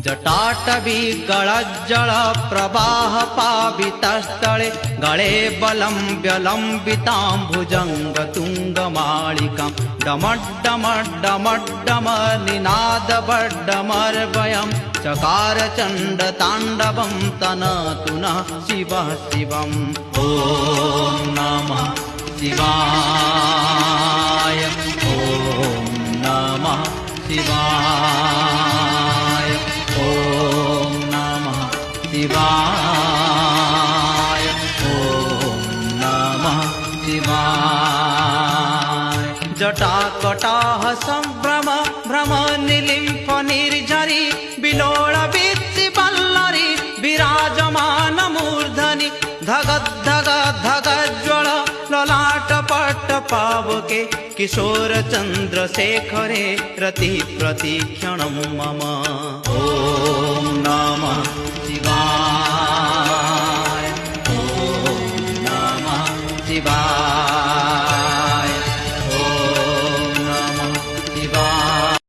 जटाटवी गलज्जल प्रवाह पावितस्थले गले बलं व्यलम्बितां भुजङ्गतुङ्गमालिकां डमड्डमड्डमड्डम निनादवड्डमर्वयं चकार चण्डताण्डवं तनतु नः शिवः शिवम्। ॐ नमः शिवाय, ॐ नमः शिवाय, ॐ नमः शिवाय, ॐ नमः शिवाय। जटाकटाः सम्भ्रम भ्रम निलिम्फ निर्झरि विलोल वीचिवल्लरी विराजमान मूर्धनि धगद्धग धगज्ज्वल ललाटपट्ट पावके किशोर चन्द्रशेखरे रति प्रतिक्षणं मम।